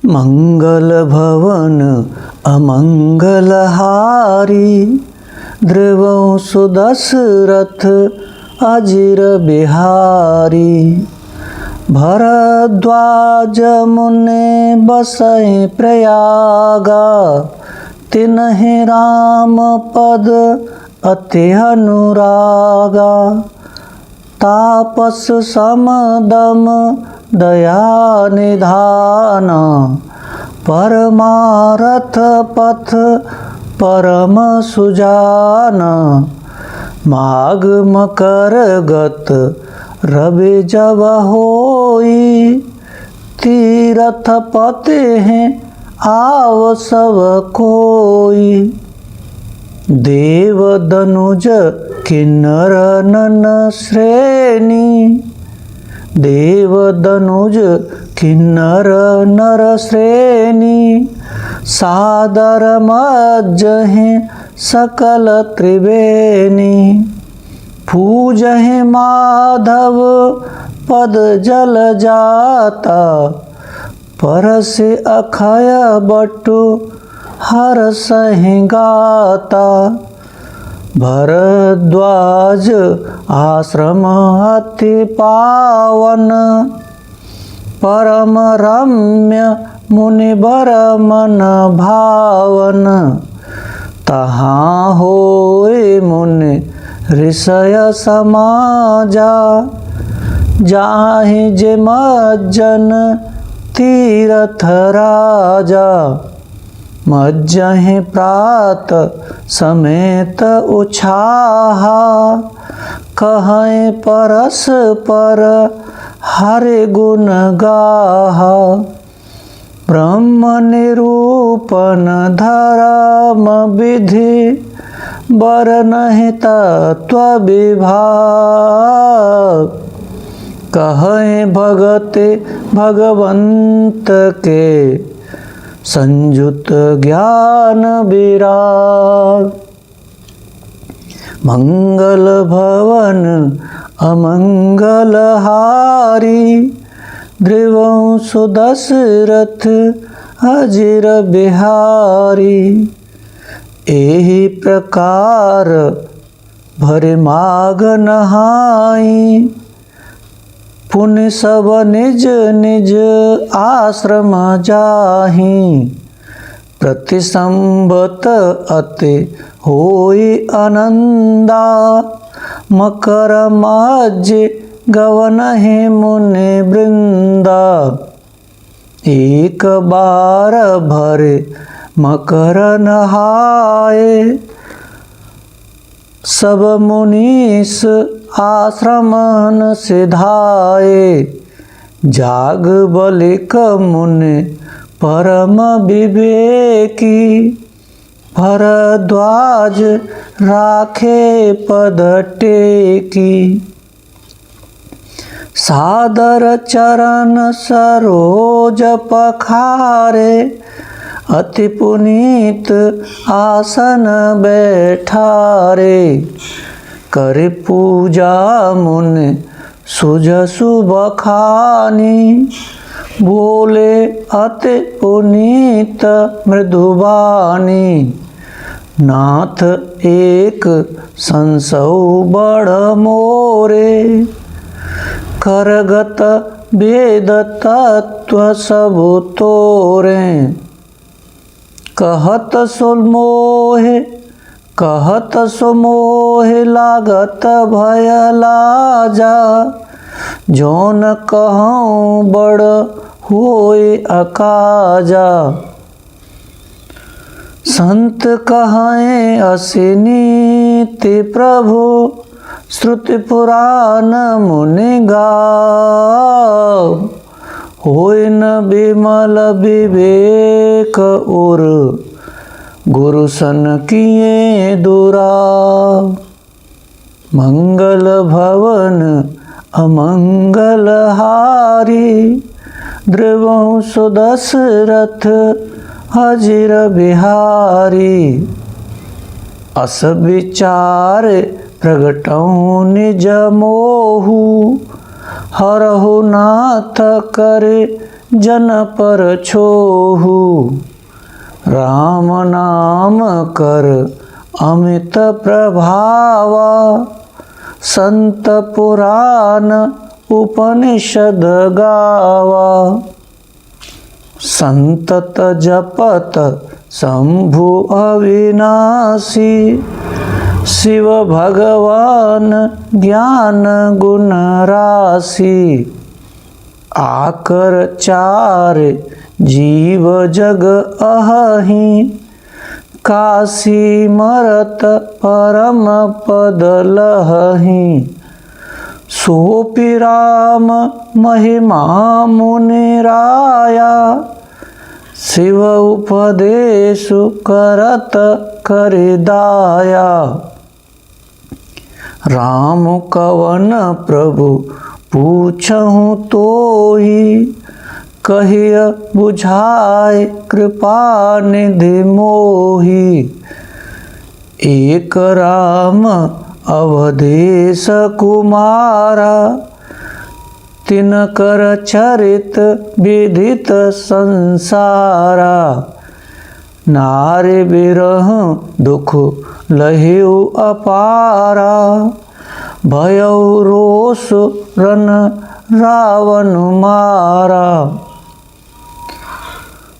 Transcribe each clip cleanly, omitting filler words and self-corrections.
मंगल भवन अमंगलहारी, ध्रुवं सुदशरथ अजिर बिहारी। भरद्वाज मुने बसहि प्रयागा, तिन्हि राम पद अति अनुरागा। तापस समदम दया निधान, परमारथ पथ परम सुजान। माघ मकर गत रवि जब होई, तीरथ पते हैं आव सब कोई। देव दनुज किन्नर नन श्रेणी, देव दनुज किन्नर नर श्रेणी। सादर मज्जहि सकल त्रिवेणी, पूजहि माधव पद जल जाता। परसि अखय बटु हरसहि गाता। भरद्वाज आश्रम अति पावन, परम रम्य मुनिवर मन भावन। तहाँ होए मुनि ऋषय समाजा, जाहि जे मज्जन तीरथ राजा। मज्जहि प्रात समेत उछाहा, कहै परस्पर हरि गुण गाहा। ब्रह्म निरूपण धर्म विधि, बरनहि तत्व विभाग। कहै भगति भगवंत के, संयुत ज्ञान विराग। मंगल भवन अमंगलहारी, ध्रुवं सुदशरथ अजिर बिहारी। एहि प्रकार भरे माघ नहाई, पुनि सब निज निज आश्रम जाहि। प्रति संबत अति होई आनंदा, मकर मज्ज गवनहि मुनि वृंदा। एक बार भरे मकर नहाए, सब मुनीस आश्रमन सिधाए। जाग बलिक मुनि परम विवेकी, भरद्वाज राखे पद टेकी। सादर चरण सरोज पखारे, अति पुनीत आसन बैठारे। कर पूजा मुनि सुजसु बखानी, बोले अति पुनीत मृदुबानी। नाथ एक संसौ बड़ मोरे, करगत वेद तत्व सब तोरे। कहत सो मोहे लागत भय लाजा। जौन कहूँ बड़ होए अकाजा। संत कहें असी नीति प्रभु, श्रुति पुराण मुनि गाव। होय न विमल विवेक उर, गुरु सन किए दुराव। मंगल भवन अमंगलहारी, ध्रुवं सुदशरथ अजिर बिहारी। अस विचार प्रगटौं निज मोहु, हरहु नाथ करे जन पर छोहु, राम नाम कर अमित प्रभावा, संत पुराण उपनिषद गावा। संतत जपत शंभु अविनाशी, शिव भगवान ज्ञान गुण राशि। आकर चार जीव जग अहि, काशी मरत परम पद लहहि। सोपि राम महिमा मुनिराया, शिव उपदेश करत करिदाया। राम कवन प्रभु पूछहु तोहि, कहिय बुझाय कृपा निधि मोहि। एक राम अवधेश कुमारा, तिनकर चरित विदित संसारा। नारी बिरह दुख लहिउ अपारा, भयउ रोष रन रावण मारा।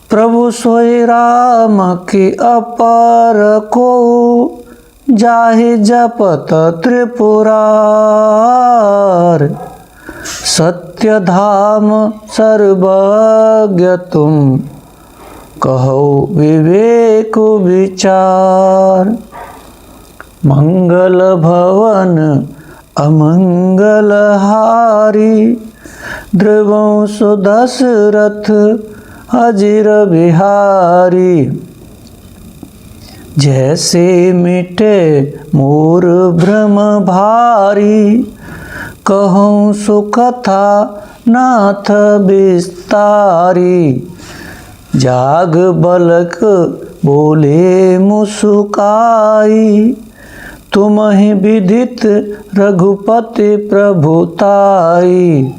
प्रभु सोई राम की अपार को, जाहि जपत त्रिपुरार। सत्य धाम सर्वज्ञ तुम, कहो विवेक विचार। मंगल भवन अमंगल हारी, ध्रुवं सुदशरथ अजिर बिहारी। जैसे मिटे मोर भ्रम भारी, कहूँ सुकथा नाथ विस्तारी। जाग बलक बोले मुसुकाई, तुमहि विदित रघुपति प्रभुताई।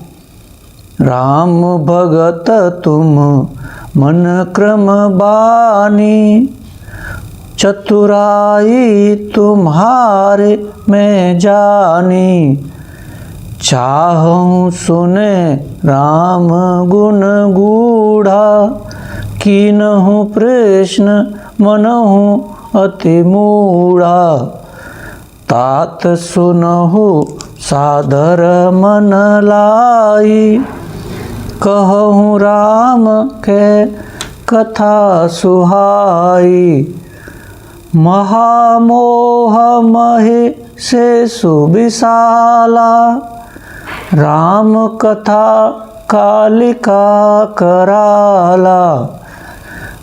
राम भगत तुम मन क्रम बानी, चतुराई तुम्हारे मैं जानी। चाहूँ सुने राम गुण गूढ़ा, कीनहु प्रश्न मनहु अति मूढ़ा। तात सुनहु सादर मन लाई, कहूँ राम के कथा सुहाई। महामोह महि से सुविशाला, राम कथा कालिका कराला।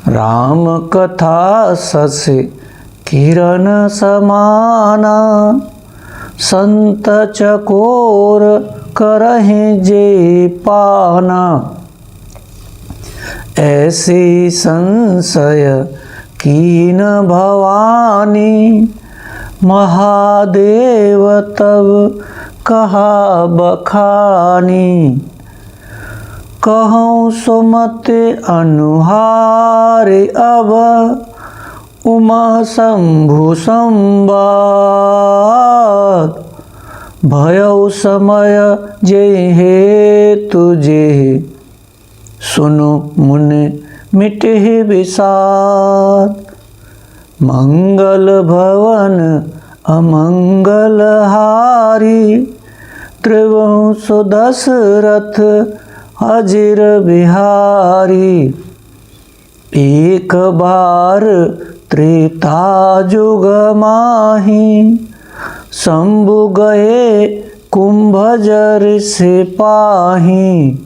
राम कथा शशि किरण समाना, संत चकोर करहि जे पाना। ऐसी संशय कीन भवानी, महादेव तब कहा बखानी। कहूँ सुमत अनुहार अब, उमा शंभु संवाद। भयउ समय जे हेतु जे, सुनु मुनि मिटहि विषाद। मंगल भवन अमंगल हारी, ध्रुवं सुदशरथ अजिर बिहारी। एक बार त्रेता जुग माही, शंभु गए कुंभजर से पाही।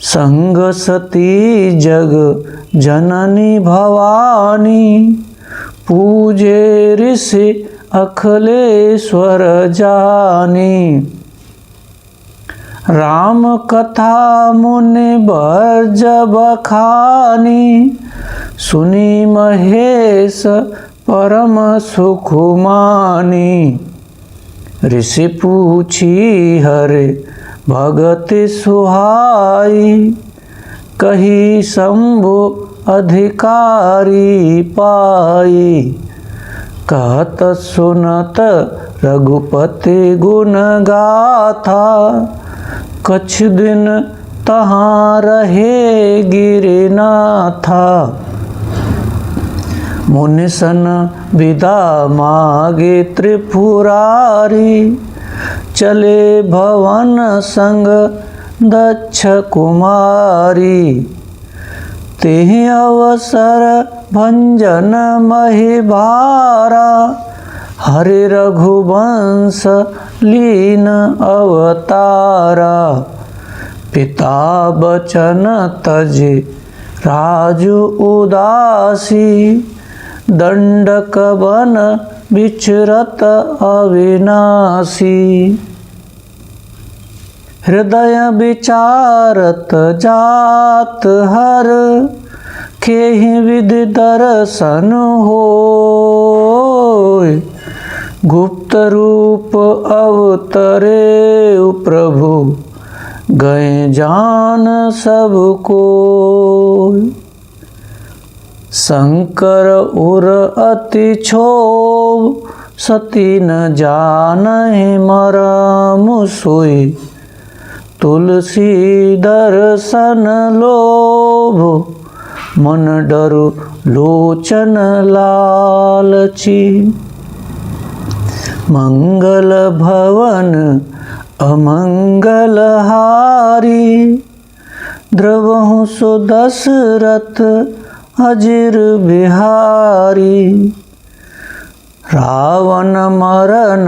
संग सती जग जननी भवानी, पूजे ऋषि अखिलेश्वर जानी। राम कथा मुनि बर्ज बखानी, सुनी महेश परम सुख मानी। ऋषि पूछी हरे भगति सुहाई, कही शंभु अधिकारी पाई। कहत सुनत रघुपति गुण गाथा, कछ दिन तहाँ रहे गिरनाथा। मुनिसन विदा मागे त्रिपुरारी, चले भवन संग दक्ष कुमारी। तेहि अवसर भंजन महि भारा, हरि रघुवंश लीन अवतारा। पिता बचन तजे राजु उदासी, दंडक बन विचरत अविनाशी। हृदय विचारत जात हर, केहि विधि दर्शन होय। गुप्त रूप अवतरे प्रभु, गए जान सब कोय। शंकर उर अति क्षोभ, सती न जानहि मरम सोई। तुलसी दर्शन लोभ, मन डरु लोचन लालची। मंगल भवन अमंगल हारी, द्रवहु सुदशरथ अजिर बिहारी। रावण मरन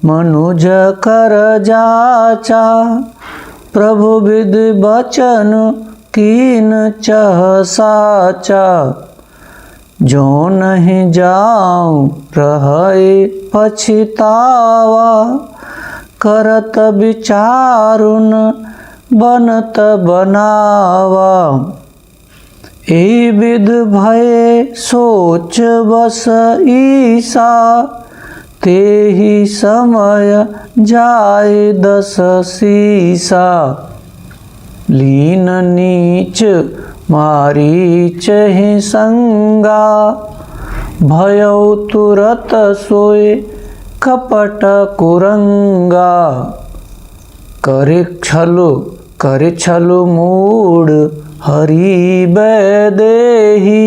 मनुज कर जाचा, प्रभु विधि बचन कीन चह साचा। जो नहीं जाऊं रहे पछतावा, करत विचारुन बनत बनावा। ए विध भय सोच बस ईसा, तेहि समय जाय दस सीसा। लीन नीच मारीच ही संगा, भयउ तुरत सोए कपट कुरंगा। करे छलु मूड हरि बैदेही,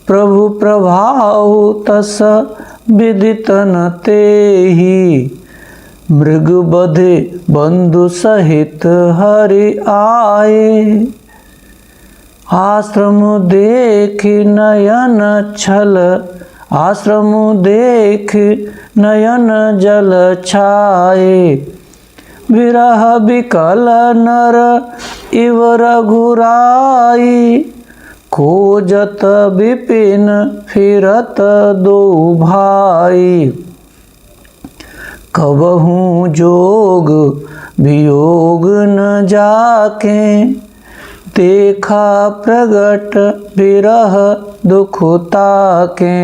प्रभु प्रभाव तस विदित न तेहि। मृग बधे बंधु सहित हरि आए, आश्रम देख नयन छल, आश्रम देख नयन जल छाए। विरह विकल नर इव रघुराई, खोजत विपिन फिरत दो भाई। कबहू जोग वियोग न जाके, देखा प्रगट विरह दुख ताके।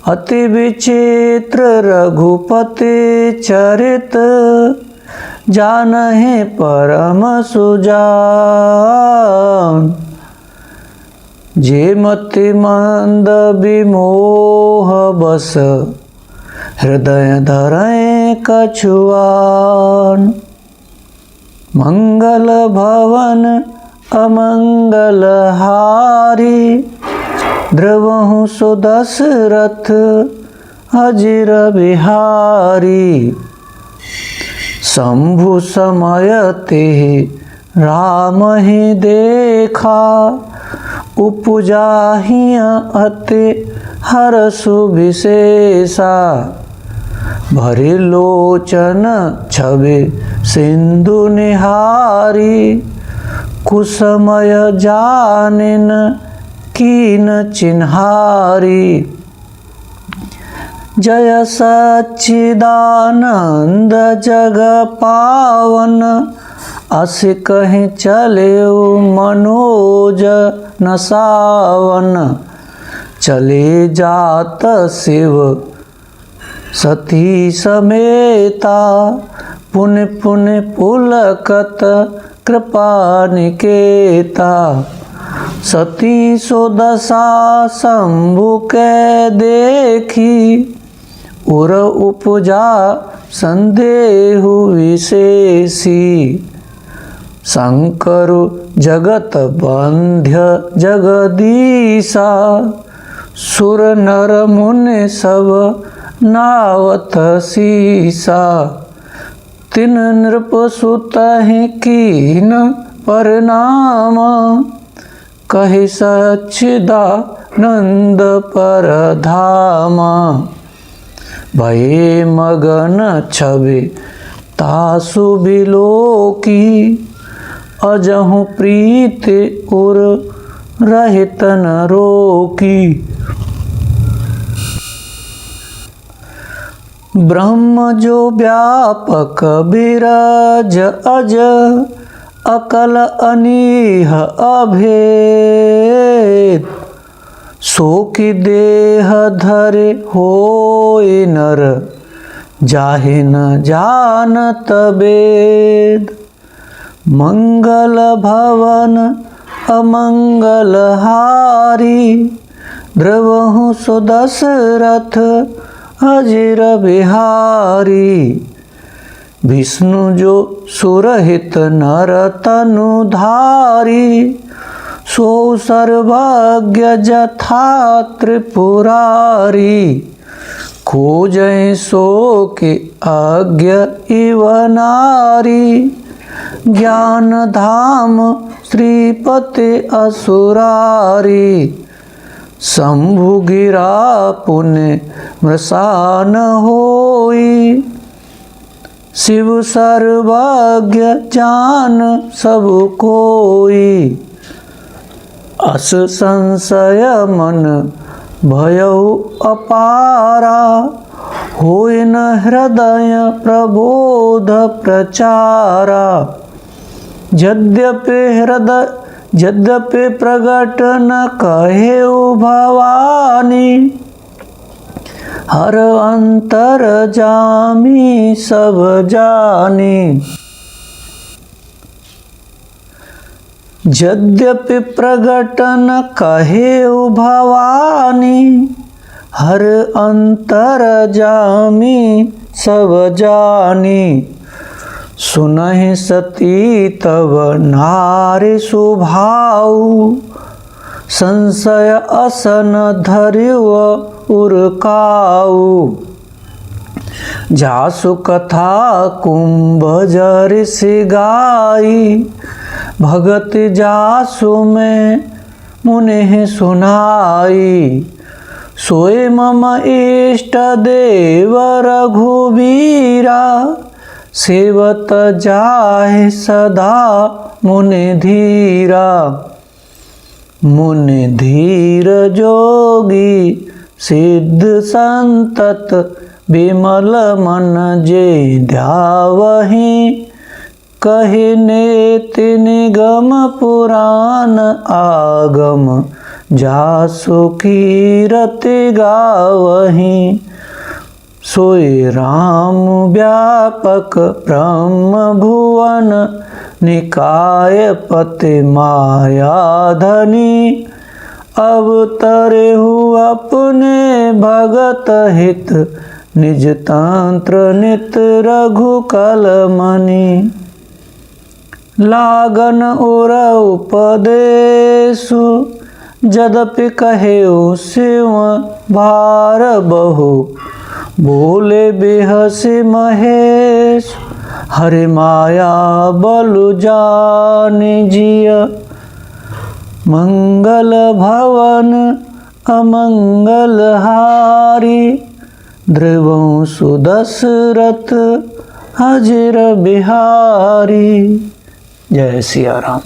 अति विचित्र रघुपति चरित, जानहि परम सुजान। जे मति मंद विमोह बस, हृदय धरय कछुआन। मंगल भवन अमंगल हारी, द्रवहु सुदशरथ अजिर बिहारी। शंभु समय तेहि राम ही देखा, उपजाहि अति हरसु विशेषा। भरि लोचन छवि सिंधु निहारी, कुसमय जानिन कीन चिन्हारी। जय सच्चिदानंद जग पावन, अस कहीं चले मनोज न सावन। चले जात शिव सती समेता, पुन पुन पुलकत कृपा निकेता। सती सो दशा शंभु के देखी, उर उपजा संदेहु विशेषी। शंकर जगत बंध्य जगदीशा, सुर नर मुनि सब नावत सीसा। तिन नृप सुतहि कीन परनाम, कहि सच्चिदानंद परधाम। भये मगन छवि तासु बिलोकी, अजहु प्रीत उर रहित न रोकी। ब्रह्म जो व्यापक बिरज अज, अकल अनीह अभेद। सो कि देह धरे होय नर, जाहि न जानत वेद। मंगल भवन अमंगल हारी, द्रवहु सो दशरथ अजिर बिहारी। विष्णु जो सुरहित नर तनुधारी, सो सर्वज्ञ जथा त्रिपुरारी। खोजै सो कि अज्ञ इव नारी, ज्ञान धाम श्रीपति असुरारी। शंभु गिरा पुण्य मृषान होई, शिव सर्वज्ञ जान सब कोई। अस संशय मन भयउ अपारा, होय न हृदय प्रबोध प्रचारा। यद्यपि प्रगट न कहेउ भवानी, हर अंतर जामी सब जानी। यद्यपि प्रगट न कहेउ भवानी, हर अंतर जामी सब जानी। सुनहि सती तव नारी सुभाऊ, संशय असन धरिव उरकाऊ। जासु कथा कुंभज ऋषि गाई, भगत जासु में मुनि सुनाई। सोई मम इष्ट देव रघुवीरा, सेवत जाहि सदा मुनि धीरा। मुनि धीर जोगी सिद्ध संतत, विमल मन जे ध्यावहि। कहि नेति निगम पुराण आगम, जासु कीरति गावहि। सोई राम व्यापक ब्रह्म भुवन, निकाय पति माया धनी। अवतरेहु अपने भगत हित, निज तंत्र नित रघुकल मनि। लागन उर उपदेशु, यद्यपि कहेउ शिव भार बहु। बोले बिहसि महेश, हरि माया बलु जानि जिय। मंगल भवन अमंगल हारी, ध्रुवं सुदशरथ अजिर बिहारी। जय सिया राम।